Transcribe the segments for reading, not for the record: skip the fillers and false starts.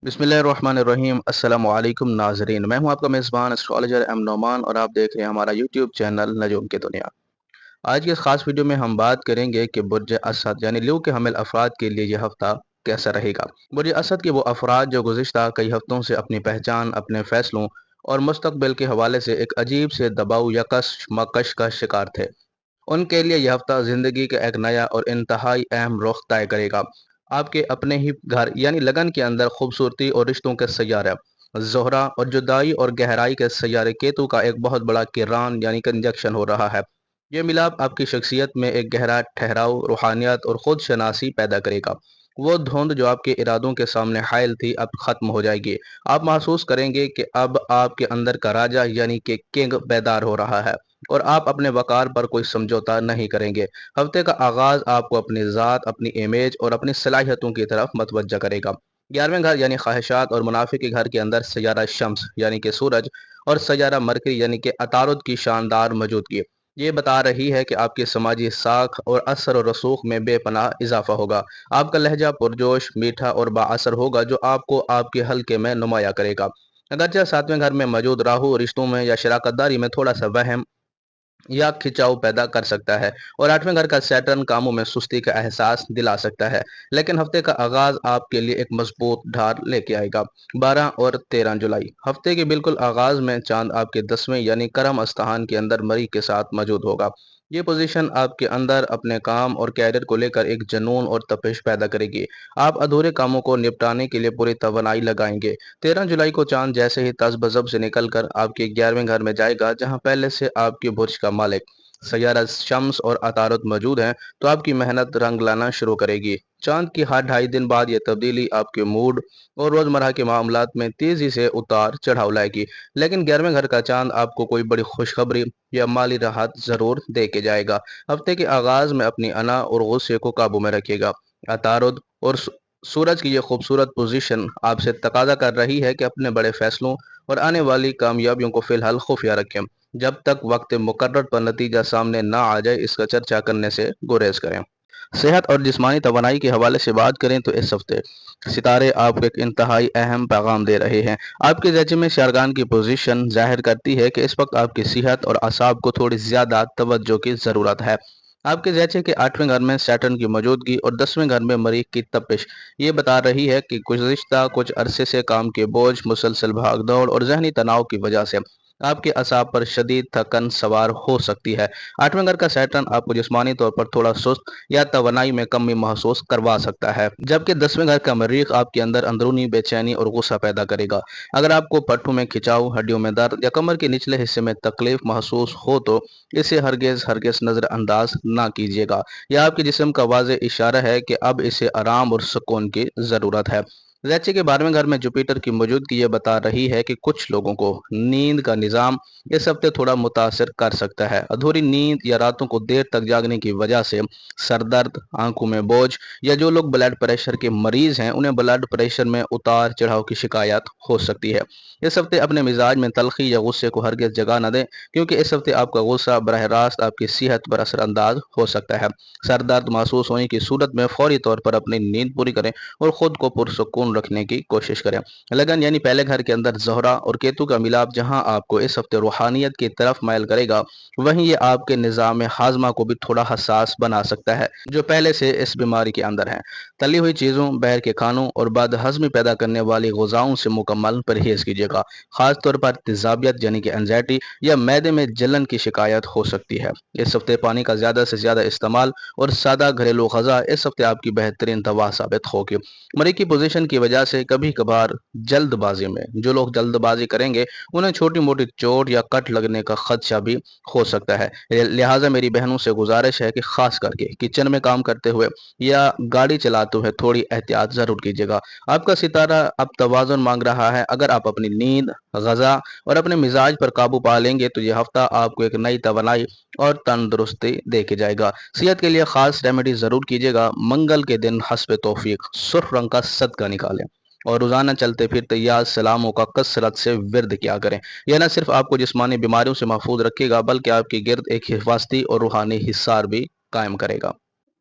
बिस्मिल्लाहिर्रहमानिर्रहीम। अस्सलाम वालेकुम नाज़रीन, मैं हूं आपका मेज़बान एस्ट्रोलॉजर एम नोमान और आप देख रहे हैं हमारा यूट्यूब चैनल नजूम की दुनिया। आज की इस खास वीडियो में हम बात करेंगे कि बुर्ज असद यानी ल्यू के हामिल अफराद के लिए यह हफ्ता कैसा रहेगा। बुर्ज असद के वो अफराद जो गुज़िश्ता कई हफ्तों से अपनी पहचान, अपने फैसलों और मुस्तकबिल के हवाले से एक अजीब से दबाव या कशमकश का शिकार थे, उनके लिए यह हफ्ता ज़िंदगी का एक नया और इंतहाई अहम रुख तय करेगा। आपके अपने ही घर यानी लगन के अंदर खूबसूरती और रिश्तों के सैयारा ज़ोहरा और जुदाई और गहराई के सैयारे केतु का एक बहुत बड़ा किरान यानी कंजक्शन हो रहा है। यह मिलाप आपकी शख्सियत में एक गहरा ठहराव, रूहानियत और खुद शनासी पैदा करेगा। वो धुंध जो आपके इरादों के सामने हायल थी अब खत्म हो जाएगी। आप महसूस करेंगे कि अब आपके अंदर का राजा यानी कि किंग बेदार हो रहा है और आप अपने वकार पर कोई समझौता नहीं करेंगे। हफ्ते का आगाज आपको अपनी ज़ात, अपनी इमेज और अपनी सलाहियतों की तरफ मतवज्जा करेगा। 11वें घर यानी ख्वाहिशात और मुनाफे के घर के अंदर सैयारा शम्स यानी कि सूरज और सैयारा मरकरी यानी कि अतारुद की शानदार मौजूदगी ये बता रही है कि आपकी समाजी साख और असर और रसूख में बेपनाह इजाफा होगा। आपका लहजा पुरजोश, मीठा और बाअसर होगा जो आपको आपके हल्के में नुमाया करेगा। अगरचे 7वें घर में मौजूद राहु रिश्तों में या शराकतदारी में थोड़ा सा वहम या खिंचाव पैदा कर सकता है और 8वें घर का सैटर्न कामों में सुस्ती का एहसास दिला सकता है। लेकिन हफ्ते का आगाज आपके लिए एक मजबूत ढाल लेके आएगा। 12 और 13 जुलाई हफ्ते के बिल्कुल आगाज में चांद आपके 10वें यानी करम स्थान के अंदर मरी के साथ मौजूद होगा। ये पोजीशन आपके अंदर अपने काम और कैरियर को लेकर एक जुनून और तपिश पैदा करेगी। आप अधूरे कामों को निपटाने के लिए पूरी तवनाई लगाएंगे। 13 जुलाई को चांद जैसे ही तज़-ब-ज़ब से निकलकर आपके 11वें घर में जाएगा, जहां पहले से आपके बुर्ज का मालिक सैयारा शम्स और अतारत मौजूद हैं, तो आपकी मेहनत रंग लाना शुरू करेगी। चांद की हर 2.5 दिन बाद यह तब्दीली आपके मूड और रोजमर्रा के मामलात में तेजी से उतार चढ़ाव लाएगी। लेकिन 11वें घर का चांद आपको कोई बड़ी खुशखबरी या माली राहत जरूर दे के जाएगा। हफ्ते के आगाज में अपनी अना और गुस्से को काबू में रखिएगा। अतारुद और सूरज की यह खूबसूरत पोजीशन आपसे तकाजा कर रही है कि अपने बड़े फैसलों और आने वाली कामयाबियों को फिलहाल खुफिया रखें। जब तक वक्त मुकर्रर पर नतीजा सामने ना आ जाए, इसका चर्चा करने से गुरेज करें। सेहत और जिस्मानी तवानाई के हवाले से बात करें तो इस हफ्ते सितारे आपको एक इंतहाई अहम पैगाम दे रहे हैं। आपके जैसे में शारगान की पोजीशन जाहिर करती है कि इस वक्त आपकी सेहत और असाब को थोड़ी ज्यादा तवज्जो की ज़रूरत है। आपके जैसे के 8वें घर में सैटर्न की मौजूदगी और 10वें घर में मरीख की तपिश ये बता रही है कि गुज़िश्ता कुछ अरसे से काम के बोझ, मुसलसल भागदौड़ और जहनी तनाव की वजह से आपके असाब पर शदीद थकन सवार हो सकती है। 8वें घर का सैटर्न आपको जिस्मानी तौर पर थोड़ा सुस्त या तवानाई में कमी महसूस करवा सकता है, जबकि 10वें घर का मरीख आपके अंदर अंदरूनी बेचैनी और गुस्सा पैदा करेगा। अगर आपको पट्टों में खिंचाव, हड्डियों में दर्द या कमर के निचले हिस्से में तकलीफ महसूस हो तो इसे हरगिज हरगिज नज़रअंदाज ना कीजिएगा। यह आपके जिस्म का वाज़ेह इशारा है कि अब इसे आराम और सुकून की ज़रूरत है। रैचे के 12वें घर में जुपिटर की मौजूदगी ये बता रही है कि कुछ लोगों को नींद का निज़ाम इस हफ्ते थोड़ा मुतासर कर सकता है। अधूरी नींद या रातों को देर तक जागने की वजह से सर दर्द, आंखों में बोझ या जो लोग ब्लड प्रेशर के मरीज हैं उन्हें ब्लड प्रेशर में उतार चढ़ाव की शिकायत हो सकती है। इस हफ्ते अपने मिजाज में तलखी या गुस्से को हरगिज जगह न दें, क्योंकि इस हफ्ते आपका गुस्सा बरह रास्त आपकी सेहत पर असरअंदाज हो सकता है। सर दर्द महसूस होने की सूरत में फौरी तौर पर अपनी नींद पूरी करें और खुद को पुरसुकून रखने की कोशिश करें। लगन यानी पहले घर के अंदर ज़ोहरा और केतु का मिलाप जहां आपको इस हफ्ते रूहानियत की तरफ मायल करेगा, वहीं ये आपके निज़ाम हाजमा को भी थोड़ा हसास बना सकता है, जो पहले से इस बीमारी के अंदर है। तली हुई चीज़ों, बहर के खानों और बदहज़मी पैदा करने वाली ग़िज़ाओं से मुकम्मल परहेज़ कीजिएगा। खासतौर पर तेज़ाबियत यानी कि एंजाइटी या मैदे में जलन की शिकायत हो सकती है। इस हफ्ते पानी का ज़्यादा से ज़्यादा इस्तेमाल और सादा घरेलू ग़ज़ा इस हफ्ते आपकी बेहतरीन दवा साबित होगी। मरी की पोजीशन की वजह से कभी कभार जल्दबाजी में जो लोग जल्दबाजी करेंगे उन्हें छोटी मोटी चोट या कट लगने का खदशा भी हो सकता है। लिहाजा मेरी बहनों से गुजारिश है कि खास करके किचन में काम करते हुए या गाड़ी चलाते हुए थोड़ी एहतियात जरूर कीजिएगा। आपका सितारा अब तवाज़ुन मांग रहा है। अगर आप अपनी नींद, ग़ज़ा और अपने मिजाज पर काबू पा लेंगे तो यह हफ्ता आपको एक नई तवानाई और तंदुरुस्ती दे के जाएगा। सेहत के लिए खास रेमेडी जरूर कीजिएगा। मंगल के दिन हस्ब तौफीक सुर्ख रंग का सदका निकालें और रोजाना चलते फिरते या सलामों का कसरत से विरद किया करें। यह न सिर्फ आपको जिस्मानी बीमारियों से महफूज रखेगा बल्कि आपके गिर्द एक हिफाजती और रूहानी हिसार भी कायम करेगा।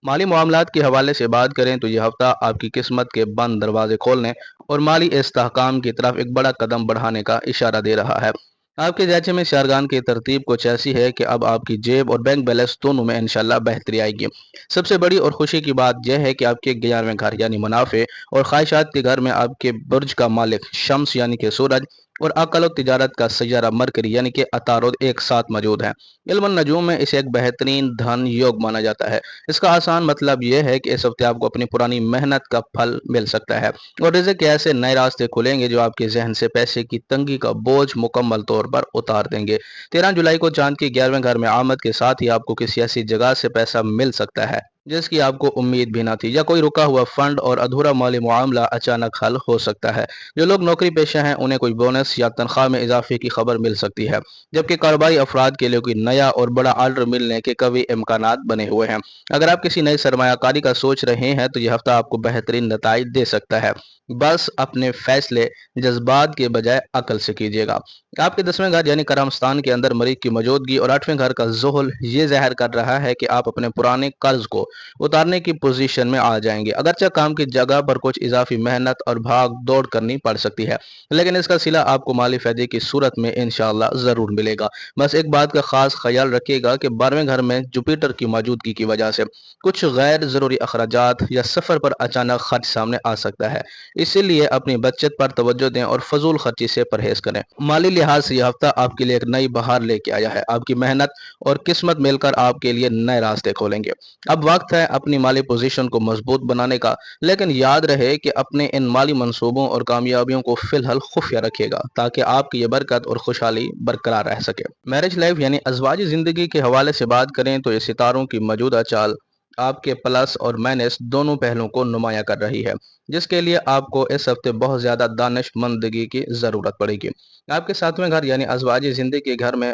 माली मामलात के हवाले से बात करें तो यह हफ्ता आपकी किस्मत के बंद दरवाजे खोलने और माली इस्तेहकाम की तरफ एक बड़ा कदम बढ़ाने का इशारा दे रहा है। आपके ज़ायचे में शारगान की तरतीब कुछ ऐसी है कि अब आपकी जेब और बैंक बैलेंस दोनों में इंशाल्लाह बेहतरी आएगी। सबसे बड़ी और खुशी की बात यह है कि आपके 11वें घर यानी मुनाफे और ख्वाहिशात के घर में आपके बुर्ज का मालिक शम्स यानी कि सूरज और अकल और तिजारत का सैयारा मरकरी यानी कि अतारुद एक साथ मौजूद है। इल्म नजूम में इसे एक बेहतरीन धन योग माना जाता है। इसका आसान मतलब यह है कि इस हफ्ते आपको अपनी पुरानी मेहनत का फल मिल सकता है और रिज़्क के ऐसे नए रास्ते खुलेंगे जो आपके जहन से पैसे की तंगी का बोझ मुकम्मल तौर पर उतार देंगे। 13 जुलाई को चांद के 11वें घर में आमद के साथ ही आपको किसी ऐसी जगह से पैसा मिल सकता है जिसकी आपको उम्मीद भी ना थी, या कोई रुका हुआ फंड और अधूरा माली मामला अचानक हल हो सकता है। जो लोग नौकरी पेशा हैं उन्हें कोई बोनस या तनख्वाह में इजाफे की खबर मिल सकती है, जबकि कारोबारी अफराद के लिए कोई नया और बड़ा आर्डर मिलने के कभी इम्कानात बने हुए हैं। अगर आप किसी नई सरमायाकारी का सोच रहे हैं तो यह हफ्ता आपको बेहतरीन नताइज दे सकता है। बस अपने फैसले जज्बात के बजाय अकल से कीजिएगा। आपके 10वें घर यानी कर्मस्थान के अंदर मरीज की मौजूदगी और 8वें घर का ज़ुहल ये ज़ाहिर कर रहा है कि आप अपने पुराने कर्ज को उतारने की पोजीशन में आ जाएंगे। अगरचे काम की जगह पर कुछ इजाफी मेहनत और भाग दौड़ करनी पड़ सकती है, लेकिन इसका सिला आपको माली फायदे की सूरत में इंशाअल्लाह ज़रूर मिलेगा। बस एक बात का खास ख्याल रखिएगा कि 12वें घर में जुपिटर की मौजूदगी की वजह से कुछ गैर ज़रूरी अखराजात या सफ़र पर अचानक खर्च सामने आ सकता है। इसीलिए अपनी बचत पर तवज्जो दें और फजूल खर्ची से परहेज करें। माली लिहाज से यह हफ्ता आपके लिए एक नई बहार लेके आया है। आपकी मेहनत और किस्मत मिलकर आपके लिए नए रास्ते खोलेंगे। अब वक्त है अपनी माली पोजीशन को मजबूत बनाने का, लेकिन याद रहे कि अपने इन माली मंसूबों और कामयाबियों को फिलहाल खुफिया रखिएगा ताकि आपकी ये बरकत और खुशहाली बरकरार रह सके। मैरिज लाइफ यानी अजवाजी जिंदगी के हवाले से बात करें तो ये सितारों की मौजूदा चाल आपके प्लस और माइनस दोनों पहलुओं को नुमाया कर रही है, जिसके लिए आपको इस हफ्ते बहुत ज्यादा दानिशमंदगी की जरूरत पड़ेगी। आपके 7वें घर यानी अजवाजी जिंदगी के घर में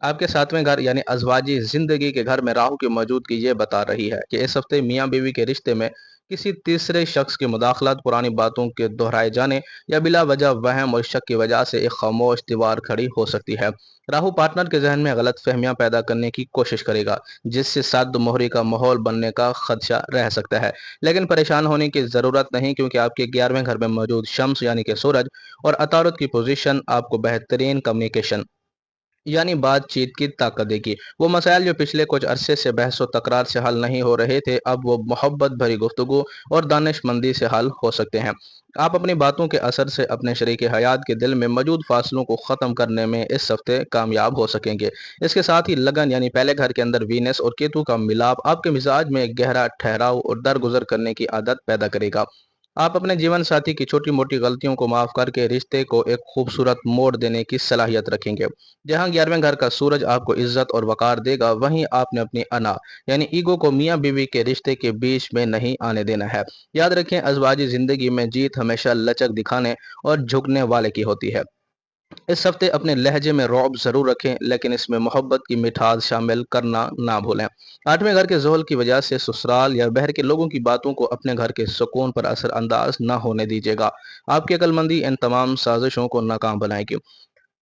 आपके 7वें घर यानी अज़वाजी ज़िंदगी के घर में राहु की मौजूदगी ये बता रही है कि इस हफ्ते मियाँ बीवी के रिश्ते में किसी तीसरे शख्स की मुदाखलत, पुरानी बातों के दोहराए जाने या बिला वजह वहम और शक की वजह से एक खामोश दीवार खड़ी हो सकती है। राहु पार्टनर के जहन में गलत फहमियां पैदा करने की कोशिश करेगा, जिससे साद मोहरी का माहौल बनने का खदशा रह सकता है। लेकिन परेशान होने की ज़रूरत नहीं, क्योंकि आपके 11वें घर में मौजूद शम्स यानी कि सूरज और अतारुद की पोजीशन आपको बेहतरीन कम्युनिकेशन यानी बातचीत की ताकत देगी। वो मसाइल जो पिछले कुछ अरसे से बहस व तकरार से हल नहीं हो रहे थे, अब वो मोहब्बत भरी गुफ्तगू और दानिशमंदी से हल हो सकते हैं। आप अपनी बातों के असर से अपने शरीक हयात के दिल में मौजूद फासलों को ख़त्म करने में इस हफ्ते कामयाब हो सकेंगे। इसके साथ ही लगन यानी पहले घर के अंदर वीनस और केतु का मिलाप आपके मिजाज में एक गहरा ठहराव और दरगुजर करने की आदत पैदा करेगा। आप अपने जीवन साथी की छोटी मोटी गलतियों को माफ करके रिश्ते को एक खूबसूरत मोड़ देने की सलाहियत रखेंगे। जहां 11वें घर का सूरज आपको इज्जत और वकार देगा, वहीं आपने अपनी अना यानी ईगो को मियाँ बीवी के रिश्ते के बीच में नहीं आने देना है। याद रखें, अजवाजी जिंदगी में जीत हमेशा लचक दिखाने और झुकने वाले की होती है। इस हफ्ते अपने लहजे में रौब जरूर रखें, लेकिन इसमें मोहब्बत की मिठास शामिल करना ना भूलें। 8वें घर के जोहल की वजह से ससुराल या बहर के लोगों की बातों को अपने घर के सुकून पर असरअंदाज ना होने दीजिएगा। आपकी अक्लमंदी इन तमाम साजिशों को नाकाम बनाएगी।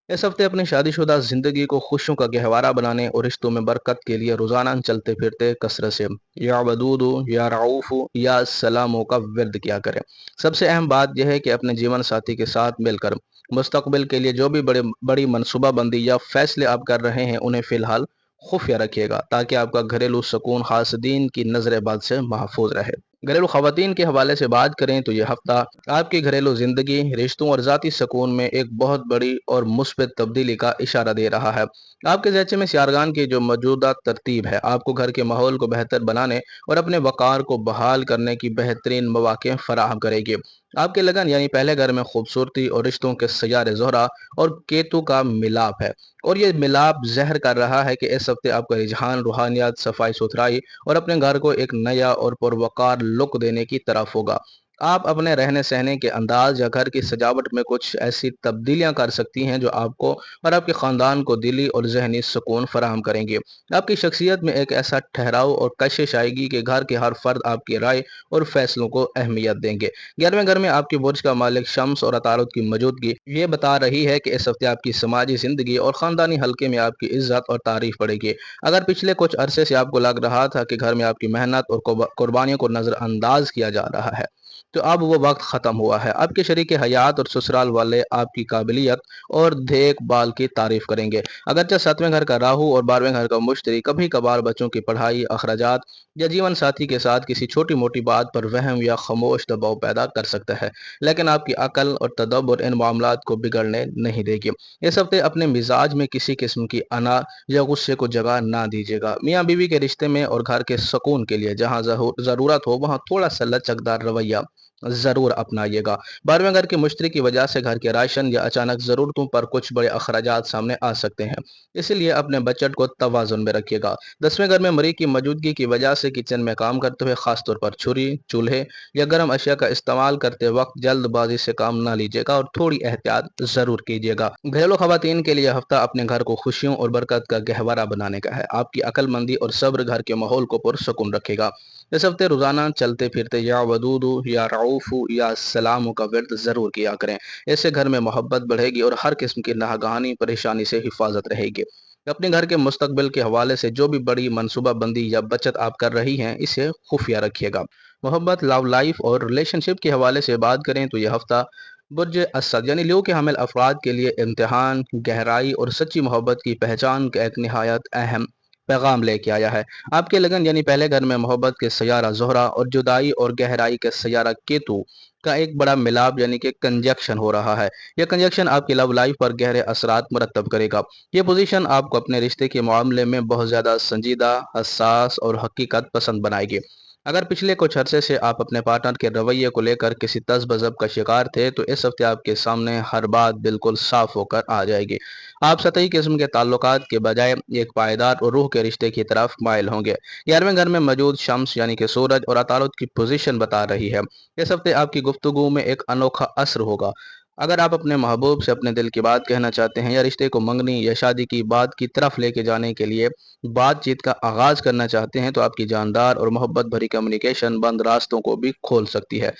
इस हफ्ते अपनी शादीशुदा जिंदगी को खुशियों का गहवारा बनाने और रिश्तों में बरकत के लिए रोजाना चलते फिरते कसरत से या वदूदु या राऊफु या सलामों का विर्द किया करें। सबसे अहम बात यह है कि अपने जीवन साथी के साथ मिलकर मुस्तकबिल के लिए जो भी बड़ी मनसूबाबंदी या फैसले आप कर रहे हैं उन्हें फिलहाल खुफिया रखिएगा, ताकि आपका घरेलू सुकून हासदीन की नजरबाद से महफूज रहे। घरेलू खवातीन के हवाले से बात करें तो यह हफ्ता आपकी घरेलू जिंदगी, रिश्तों और ज़ाती सुकून में एक बहुत बड़ी और मुस्बत तब्दीली का इशारा दे रहा है। आपके ज़हचे में सियारगान की जो मौजूदा तरतीब है, आपको घर के माहौल को बेहतर बनाने और अपने वक़ार को बहाल करने की बेहतरीन मौक़े फराहम करेगी। आपके लगन यानी पहले घर में खूबसूरती और रिश्तों के सैयारे ज़ोहरा और केतु का मिलाप है, और ये मिलाप ज़हर कर रहा है कि इस हफ्ते आपका रुझान रूहानियत, सफाई सुथराई और अपने घर को एक नया और पुरवकार लुक देने की तरफ होगा। آپ اپنے رہنے سہنے کے انداز یا گھر کی سجاوٹ میں کچھ ایسی تبدیلیاں کر سکتی ہیں جو آپ کو اور آپ کے خاندان کو دلی اور ذہنی سکون فراہم کریں گے۔ آپ کی شخصیت میں ایک ایسا ٹھہراؤ اور کشش آئے گی کہ گھر کے ہر فرد آپ کی رائے اور فیصلوں کو اہمیت دیں گے۔ 11ویں گھر میں آپ کی برج کا مالک شمس اور عطارد کی موجودگی یہ بتا رہی ہے کہ اس ہفتے آپ کی سماجی زندگی اور خاندانی حلقے میں آپ کی عزت اور تعریف بڑھے گی۔ اگر پچھلے کچھ عرصے سے آپ کو لگ رہا تھا کہ گھر میں آپ کی محنت اور قربانیوں کو نظر انداز کیا جا رہا ہے، تو اب وہ وقت ختم ہوا ہے۔ آپ کے شریک حیات اور سسرال والے آپ کی قابلیت اور دیکھ بھال کی تعریف کریں گے۔ اگرچہ 7ویں گھر کا راہو اور 12ویں گھر کا مشتری کبھی کبھار بچوں کی پڑھائی، اخراجات یا جیون ساتھی کے ساتھ کسی چھوٹی موٹی بات پر وہم یا خاموش دباؤ پیدا کر سکتا ہے، لیکن آپ کی عقل اور تدبر ان معاملات کو بگڑنے نہیں دے گی۔ اس ہفتے اپنے مزاج میں کسی قسم کی انا یا غصے کو جگہ نہ دیجیے گا۔ میاں بیوی کے رشتے میں اور گھر کے سکون کے لیے جہاں ضرورت ہو وہاں تھوڑا سا لچکدار رویہ ضرور اپنائیے گا۔ 12ویں گھر کی مشتری کی وجہ سے گھر کے راشن یا اچانک ضرورتوں پر کچھ بڑے اخراجات سامنے آ سکتے ہیں، اس لیے اپنے بجٹ کو توازن میں رکھیے گا۔ 10ویں گھر میں مری کی موجودگی کی وجہ سے کچن میں کام کرتے ہوئے خاص طور پر چھری، چولہے یا گرم اشیاء کا استعمال کرتے وقت جلد بازی سے کام نہ لیجیے گا اور تھوڑی احتیاط ضرور کیجیے گا۔ گھریلو خواتین کے لیے ہفتہ اپنے گھر کو خوشیوں اور برکت کا گہوارہ بنانے کا ہے۔ آپ کی عقل مندی اور صبر گھر کے ماحول کو پرسکون رکھے گا۔ اس ہفتے روزانہ چلتے پھرتے یا ودود یا رعوف یا سلام کا ورد ضرور کیا کریں۔ اس سے گھر میں محبت بڑھے گی اور ہر قسم کی ناگہانی پریشانی سے حفاظت رہے گی۔ اپنے گھر کے مستقبل کے حوالے سے جو بھی بڑی منصوبہ بندی یا بچت آپ کر رہی ہیں اسے خفیہ رکھیے گا۔ محبت، لو لائف اور ریلیشن شپ کے حوالے سے بات کریں تو یہ ہفتہ برج اسد یعنی لیو کے حامل افراد کے لیے امتحان، گہرائی اور سچی محبت کی پہچان کا ایک نہایت اہم پیغام لے کے آیا ہے۔ آپ کے لگن یعنی پہلے گھر میں محبت کے سیارہ زہرہ اور جدائی اور گہرائی کے سیارہ کیتو کا ایک بڑا ملاپ یعنی کہ کنجکشن ہو رہا ہے۔ یہ کنجکشن آپ کی لو لائف پر گہرے اثرات مرتب کرے گا۔ یہ پوزیشن آپ کو اپنے رشتے کے معاملے میں بہت زیادہ سنجیدہ، حساس اور حقیقت پسند بنائے گی۔ اگر پچھلے کچھ عرصے سے آپ اپنے پارٹنر کے رویے کو لے کر کسی تذبذب کا شکار تھے تو اس ہفتے آپ کے سامنے ہر بات بالکل صاف ہو کر آ جائے گی۔ آپ سطحی قسم کے تعلقات کے بجائے ایک پائیدار اور روح کے رشتے کی طرف مائل ہوں گے۔ 11ویں گھر میں موجود شمس یعنی کہ سورج اور عطارد کی پوزیشن بتا رہی ہے اس ہفتے آپ کی گفتگو میں ایک انوکھا اثر ہوگا۔ اگر آپ اپنے محبوب سے اپنے دل کی بات کہنا چاہتے ہیں یا رشتے کو منگنی یا شادی کی بات کی طرف لے کے جانے کے لیے بات چیت کا آغاز کرنا چاہتے ہیں تو آپ کی جاندار اور محبت بھری کمیونیکیشن بند راستوں کو بھی کھول سکتی ہے۔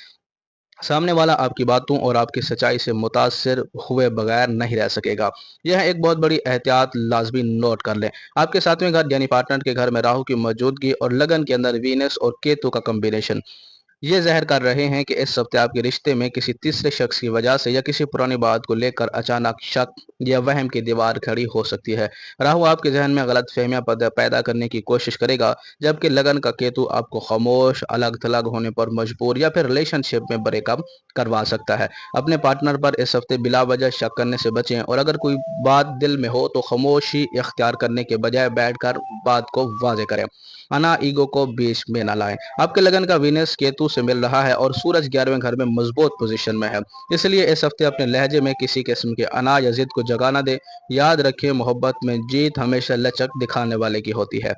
سامنے والا آپ کی باتوں اور آپ کی سچائی سے متاثر ہوئے بغیر نہیں رہ سکے گا۔ یہ ایک بہت بڑی احتیاط لازمی نوٹ کر لیں۔ آپ کے 7ویں گھر یعنی پارٹنر کے گھر میں راہو کی موجودگی اور لگن کے اندر وینس اور کیتو کا کمبینیشن یہ ظاہر کر رہے ہیں کہ اس ہفتے آپ کے رشتے میں کسی تیسرے شخص کی وجہ سے یا کسی پرانی بات کو لے کر اچانک شک یا وہم کی دیوار کھڑی ہو سکتی ہے۔ راہو آپ کے ذہن میں غلط فہمیاں پیدا کرنے کی کوشش کرے گا، جبکہ لگن کا کیتو آپ کو خاموش، الگ تھلگ ہونے پر مجبور یا پھر ریلیشن شپ میں بریک اپ کروا سکتا ہے۔ اپنے پارٹنر پر اس ہفتے بلا وجہ شک کرنے سے بچیں اور اگر کوئی بات دل میں ہو تو خاموشی اختیار کرنے کے بجائے بیٹھ کر بات کو واضح کریں۔ انا ایگو کو بیچ میں نہ لائیں۔ آپ کے لگن کا وینس کیتو سے مل رہا ہے اور سورج 11ویں گھر میں مضبوط پوزیشن میں ہے، اس لیے اس ہفتے اپنے لہجے میں کسی قسم کے انا یا ضد کو جگہ نہ دیں۔ یاد رکھیں محبت میں جیت ہمیشہ لچک دکھانے والے کی ہوتی ہے۔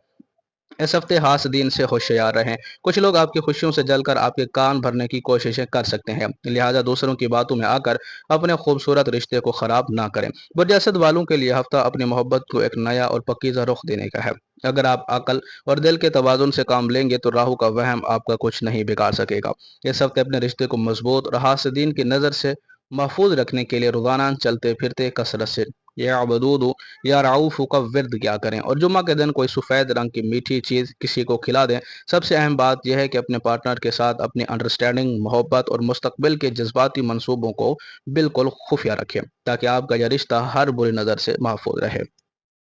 اس ہفتے حاسدین سے ہوشیار رہیں۔ کچھ لوگ آپ کی خوشیوں سے جل کر آپ کے کان بھرنے کی کوششیں کر سکتے ہیں، لہٰذا دوسروں کی باتوں میں آ کر اپنے خوبصورت رشتے کو خراب نہ کریں۔ برج اسد والوں کے لیے ہفتہ اپنی محبت کو ایک نیا اور پکیزہ رخ دینے کا ہے۔ اگر آپ عقل اور دل کے توازن سے کام لیں گے تو راہو کا وہم آپ کا کچھ نہیں بگاڑ سکے گا۔ اس ہفتے اپنے رشتے کو مضبوط اور حاسدین کی نظر سے محفوظ رکھنے کے لیے روزانہ چلتے پھرتے کثرت سے یا عبدود یا رعوف کا ورد کیا کریں اور جمعہ کے دن کوئی سفید رنگ کی میٹھی چیز کسی کو کھلا دیں۔ سب سے اہم بات یہ ہے کہ اپنے پارٹنر کے ساتھ اپنی انڈرسٹینڈنگ، محبت اور مستقبل کے جذباتی منصوبوں کو بالکل خفیہ رکھیں تاکہ آپ کا یہ رشتہ ہر بری نظر سے محفوظ رہے۔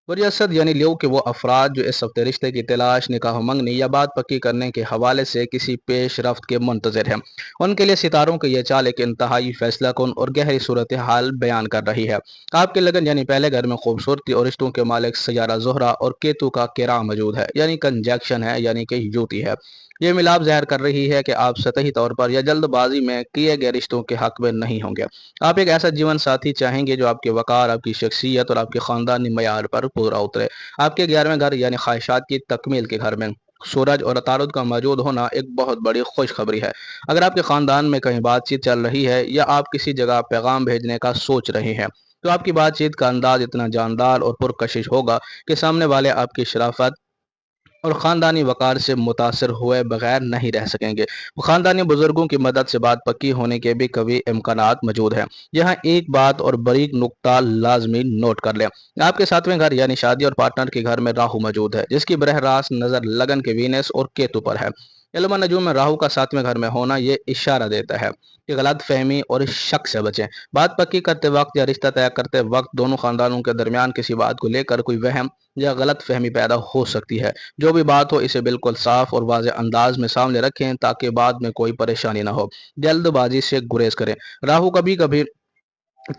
برج اسد یعنی لیو کے وہ افراد جو اس ہفتے رشتے کی تلاش، نکاح منگنی یا بات پکی کرنے کے حوالے سے کسی پیش رفت کے منتظر ہیں، ان کے لیے ستاروں کی یہ چال ایک انتہائی فیصلہ کن اور گہری صورتحال بیان کر رہی ہے۔ آپ کے لگن یعنی پہلے گھر میں خوبصورتی اور رشتوں کے مالک سیارہ زہرہ اور کیتو کا قرع موجود ہے یعنی کنجیکشن ہے یعنی کہ یوتی ہے۔ یہ ملاپ ظاہر کر رہی ہے کہ آپ سطحی طور پر یا جلد بازی میں کیے گئے رشتوں کے حق میں نہیں ہوں گے۔ آپ ایک ایسا جیون ساتھی چاہیں گے جو آپ کے وقار، آپ کی شخصیت اور آپ کے خاندانی معیار پر پورا اترے۔ آپ کے 11ویں گھر یعنی خواہشات کی تکمیل کے گھر میں سورج اور عطارد کا موجود ہونا ایک بہت بڑی خوشخبری ہے۔ اگر آپ کے خاندان میں کہیں بات چیت چل رہی ہے یا آپ کسی جگہ پیغام بھیجنے کا سوچ رہے ہیں تو آپ کی بات چیت کا انداز اتنا جاندار اور پرکشش ہوگا کہ سامنے والے آپ کی شرافت اور خاندانی وقار سے متاثر ہوئے بغیر نہیں رہ سکیں گے۔ خاندانی بزرگوں کی مدد سے بات پکی ہونے کے بھی کبھی امکانات موجود ہیں۔ یہاں ایک بات اور باریک نقطہ لازمی نوٹ کر لیں۔ آپ کے ساتویں گھر یعنی شادی اور پارٹنر کے گھر میں راہو موجود ہے، جس کی براہ راست نظر لگن کے وینس اور کیتو پر ہے۔ علم نجوم میں راہو کا ساتویں گھر میں ہونا یہ اشارہ دیتا ہے کہ غلط فہمی اور شک سے بچیں۔ بات پکی کرتے وقت یا رشتہ طے کرتے وقت دونوں خاندانوں کے درمیان کسی بات کو لے کر کوئی وہم یا غلط فہمی پیدا ہو سکتی ہے۔ جو بھی بات ہو اسے بالکل صاف اور واضح انداز میں سامنے رکھیں تاکہ بعد میں کوئی پریشانی نہ ہو۔ جلد بازی سے گریز کریں۔ راہو کبھی کبھی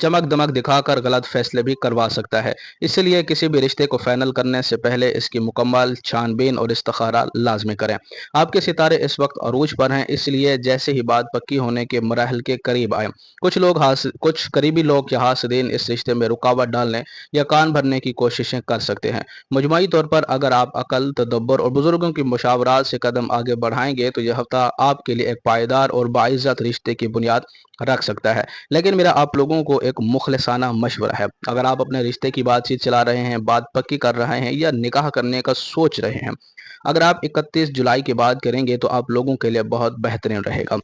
چمک دمک دکھا کر غلط فیصلے بھی کروا سکتا ہے، اس لیے کسی بھی رشتے کو فائنل کرنے سے پہلے اس کی مکمل چھان بین اور استخارہ لازمی کریں۔ آپ کے ستارے اس وقت عروج پر ہیں، اس لیے جیسے ہی بات پکی ہونے کے مراحل کے قریب آئیں کچھ قریبی لوگ یا حاسدین اس رشتے میں رکاوٹ ڈالنے یا کان بھرنے کی کوششیں کر سکتے ہیں۔ مجموعی طور پر اگر آپ عقل، تدبر اور بزرگوں کی مشاورات سے قدم آگے بڑھائیں گے تو یہ ہفتہ آپ کے لیے ایک پائیدار اور باعزت رشتے کی بنیاد رکھ سکتا ہے۔ لیکن میرا آپ لوگوں کو ایک مخلصانہ مشورہ ہے، اگر آپ اپنے رشتے کی بات چیت چلا رہے ہیں، بات پکی کر رہے ہیں یا نکاح کرنے کا سوچ رہے ہیں، اگر آپ 31 جولائی کے بعد کریں گے تو آپ لوگوں کے لیے بہت بہترین رہے گا۔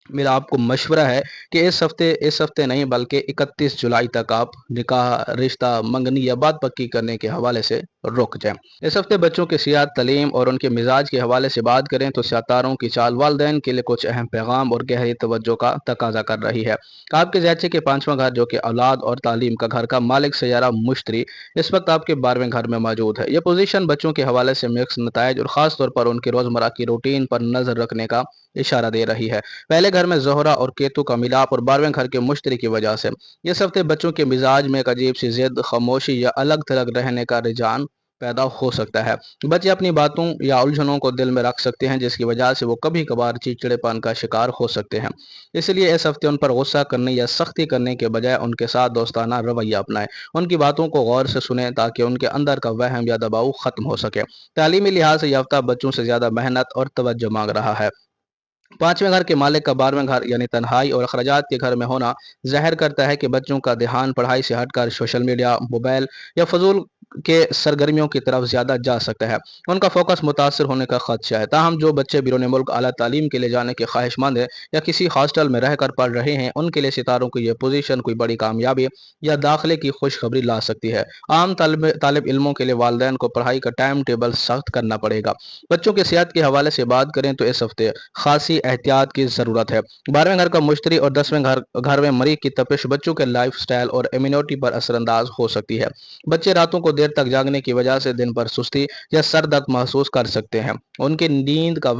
میرا آپ کو مشورہ ہے کہ اس ہفتے نہیں بلکہ 31 جولائی تک آپ نکاح، رشتہ، منگنی یا بات پکی کرنے کے حوالے سے رک جائیں۔ اس ہفتے بچوں کی صحت، تعلیم اور ان کے مزاج کے حوالے سے بات کریں تو ستاروں کی چال والدین کے لیے کچھ اہم پیغام اور گہری توجہ کا تقاضا کر رہی ہے۔ آپ کے زیچے کے 5واں گھر جو کہ اولاد اور تعلیم کا گھر کا مالک سیارہ مشتری اس وقت آپ کے 12ویں گھر میں موجود ہے۔ یہ پوزیشن بچوں کے حوالے سے مکس نتائج اور خاص طور پر ان کی روزمرہ کی روٹین پر نظر رکھنے کا اشارہ دے رہی ہے۔ پہلے گھر میں زہرہ اور کیتو کا ملاپ اور 12ویں گھر کے مشتری کی وجہ سے اس ہفتے بچوں کے مزاج میں ایک عجیب سی ضد، خاموشی یا الگ تھلگ رہنے کا رجحان پیدا ہو سکتا ہے۔ بچے اپنی باتوں یا الجھنوں کو دل میں رکھ سکتے ہیں جس کی وجہ سے وہ کبھی کبھار چڑچڑے پن کا شکار ہو سکتے ہیں۔ اس لیے اس ہفتے ان پر غصہ کرنے یا سختی کرنے کے بجائے ان کے ساتھ دوستانہ رویہ اپنائیں۔ ان کی باتوں کو غور سے سنیں تاکہ ان کے اندر کا وہم یا دباؤ ختم ہو سکے۔ تعلیمی لحاظ سے یہ ہفتہ بچوں سے زیادہ محنت اور توجہ مانگ رہا ہے۔ 5ویں گھر کے مالک کا 12ویں گھر یعنی تنہائی اور اخراجات کے گھر میں ہونا ظاہر کرتا ہے کہ بچوں کا دھیان پڑھائی سے ہٹ کر سوشل میڈیا، موبائل یا فضول کے سرگرمیوں کی طرف زیادہ جا سکتا ہے۔ ان کا فوکس متاثر ہونے کا خدشہ ہے۔ تاہم جو بچے بیرون ملک اعلیٰ تعلیم کے لیے جانے کے خواہش مند ہیں یا کسی ہاسٹل میں رہ کر پڑھ رہے ہیں، ان کے لیے ستاروں کی یہ پوزیشن کوئی بڑی کامیابی یا داخلے کی خوشخبری لا سکتی ہے۔ عام طالب علموں کے لیے والدین کو پڑھائی کا ٹائم ٹیبل سخت کرنا پڑے گا۔ بچوں کے صحت کے حوالے سے بات کریں تو اس ہفتے خاصی احتیاط کی ضرورت ہے۔ 12ویں گھر کا مشتری اور 10ویں گھر میں مریخ کی تپش بچوں کے لائف سٹائل اور امیونٹی پر اثر انداز ہو سکتی ہے۔ بچے راتوں کو دیر تک جاگنے کی وجہ سے دن پر سستی یا سر درد محسوس کر سکتے ہیں۔ ان کی نیند کا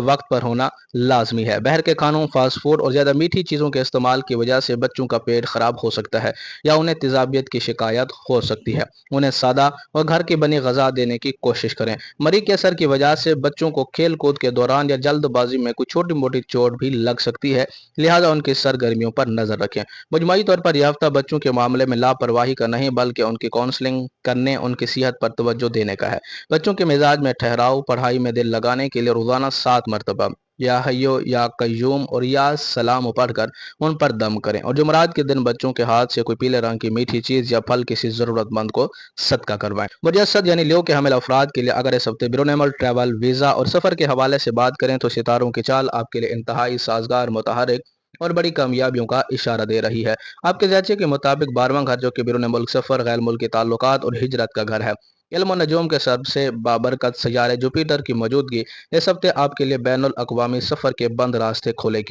وقت پر ہونا لازمی ہے۔ باہر کے کھانوں، فاسٹ فوڈ اور زیادہ میٹھی چیزوں کے استعمال کی وجہ سے بچوں کا پیٹ خراب ہو سکتا ہے یا انہیں تیزابیت کی شکایت ہو سکتی ہے۔ انہیں سادہ اور گھر کی بنی غذا دینے کی کوشش کریں۔ مریخ کے اثر کی وجہ سے بچوں کو کھیل کود کے دوران یا جلد بازی میں کوئی چھوٹی موٹی چوٹ بھی لگ سکتی ہے، لہذا ان کی سرگرمیوں پر نظر رکھیں۔ مجموعی طور پر یہ ہفتہ بچوں کے معاملے میں لاپرواہی کا نہیں بلکہ ان کی کاؤنسلنگ کرنے، ان کی صحت پر توجہ دینے کا ہے۔ بچوں کے مزاج میں ٹھہراؤ، پڑھائی میں دل لگانے کے لیے روزانہ 7 مرتبہ یا حیو یا قیوم اور یا سلام پڑھ کر ان پر دم کریں، اور جمعرات کے دن بچوں کے ہاتھ سے کوئی پیلے رنگ کی میٹھی چیز یا پھل کسی ضرورت مند کو صدقہ کروائیں۔ مجسد یعنی لیو کے حامل افراد کے لیے اگر اس ہفتے بیرون ملک ٹریول، ویزا اور سفر کے حوالے سے بات کریں تو ستاروں کی چال آپ کے لیے انتہائی سازگار، متحرک اور بڑی کامیابیوں کا اشارہ دے رہی ہے۔ آپ کے زیچے کے مطابق 12واں گھر جو کہ بیرون ملک سفر، غیر ملکی تعلقات اور ہجرت کا گھر ہے۔ علم و نجوم کے سب سے بابرکت سیارے جوپیٹر کی موجودگی اس ہفتے آپ کے لیے بین الاقوامی سفر کے بند راستے کھولے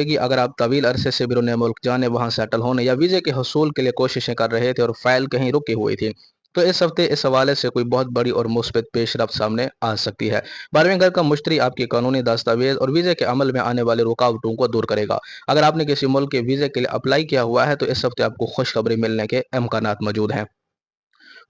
گی۔ اگر آپ طویل عرصے سے بیرون ملک جانے، وہاں سیٹل ہونے یا ویزے کے حصول کے لیے کوششیں کر رہے تھے اور فائل کہیں رکی ہوئی تھی تو اس ہفتے اس حوالے سے کوئی بہت بڑی اور مثبت پیش رفت سامنے آ سکتی ہے۔ 12ویں گھر کا مشتری آپ کی قانونی دستاویز اور ویزے کے عمل میں آنے والی رکاوٹوں کو دور کرے گا۔ اگر آپ نے کسی ملک کے ویزے کے لیے اپلائی کیا ہوا ہے تو اس ہفتے آپ کو خوشخبری ملنے کے امکانات موجود ہیں۔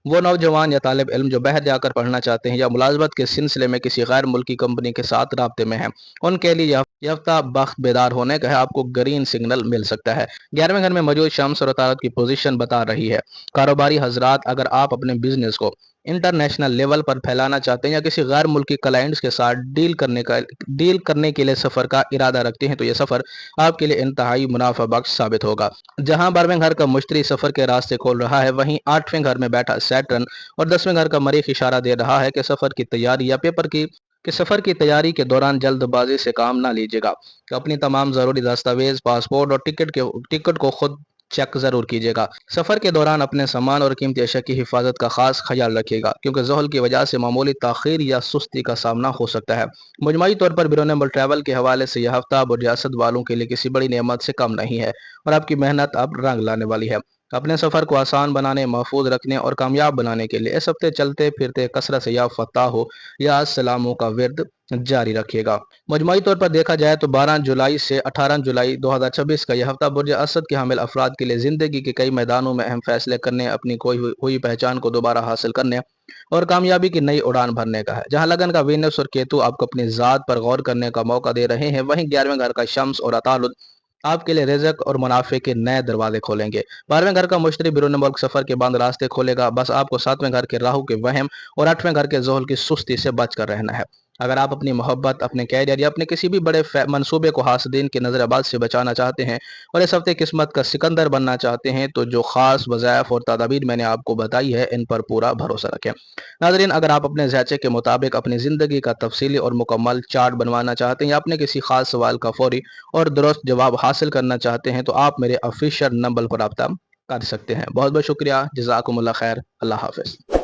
وہ نوجوان یا طالب علم جو باہر جا کر پڑھنا چاہتے ہیں یا ملازمت کے سلسلے میں کسی غیر ملکی کمپنی کے ساتھ رابطے میں ہیں، ان کے لیے یہ ہفتہ بخت بیدار ہونے کا ہے۔ آپ کو گرین سگنل مل سکتا ہے۔ 11ویں گھر میں موجود شمس اور عطارد کی پوزیشن بتا رہی ہے کاروباری حضرات، اگر آپ اپنے بزنس کو इंटरनेशनल लेवल पर फैलाना चाहते हैं या किसी गैर मुल्की क्लाइंट्स के साथ डील करने के लिए सफ़र का इरादा रखते हैं तो ये सफ़र आपके लिए इंतहाई मुनाफा बख्श साबित होगा। जहां 12वें घर का मुश्तरी सफ़र के रास्ते खोल रहा है, वहीं 8वें घर में बैठा सैटर्न और 10वें घर का मरीख इशारा दे रहा है कि सफ़र की तैयारी या पेपर की कि सफ़र की तैयारी के दौरान जल्दबाजी से काम ना लीजिएगा। अपनी तमाम ज़रूरी दस्तावेज, पासपोर्ट और टिकट को खुद चेक ज़रूर कीजिएगा। सफ़र के दौरान अपने सामान और कीमती अशिया की हिफाजत का खास ख्याल रखिएगा, क्योंकि ज़हल की वजह से मामूली ताख़ीर या सुस्ती का सामना हो सकता है। मजमूई तौर पर बैरून मुल्क ट्रैवल के हवाले से यह हफ्ता बुर्ज असद वालों के लिए किसी बड़ी नेमत से कम नहीं है और आपकी मेहनत अब रंग लाने वाली है। अपने सफ़र को आसान बनाने, महफूज रखने और कामयाब बनाने के लिए इस हफ्ते चलते फिरते कसरत से या फतह हो या सलामों का विरद जारी रखिएगा। मजमूई तौर पर देखा जाए तो 12 जुलाई से 18 जुलाई 2026 का यह हफ्ता बुर्ज असद के हामिल अफराद के लिए ज़िंदगी के कई मैदानों में अहम फैसले करने, अपनी खोई हुई पहचान को दोबारा हासिल करने और कामयाबी की नई उड़ान भरने का है। जहां लगन का वीनस और केतु आपको अपनी ज़ात पर गौर करने का मौका दे रहे हैं, वहीं 11वें घर का शम्स और अतालुद आपके लिए रिज़्क और मुनाफे के नए दरवाजे खोलेंगे। 12वें घर का मुश्तरी बैरून मुल्क सफ़र के बाद रास्ते खोलेगा। बस आपको 7वें घर के राहु के वहम और 8वें घर के ज़ोहल की सुस्ती से बच कर रहना है। अगर आप अपनी मोहब्बत, अपने कैरियर या अपने किसी भी बड़े मंसूबे को हासदीन की नज़रबाज से बचाना चाहते हैं और इस हफ्ते किस्मत का सिकंदर बनना चाहते हैं, तो जो ख़ास वज़ाइफ और तदाबीर मैंने आपको बताई है, इन पर पूरा भरोसा रखें। नाज़रीन, अगर आप अपने ज़ायचे के मुताबिक अपनी ज़िंदगी का तफसीली और मुकम्मल चार्ट बनवाना चाहते हैं या अपने किसी ख़ास सवाल का फौरी और दुरुस्त जवाब हासिल करना चाहते हैं, तो आप मेरे ऑफिशियल नंबर पर रब्ता कर सकते हैं। बहुत बहुत शुक्रिया। जज़ाकुमुल्लाह खैर। अल्लाह हाफ़िज़।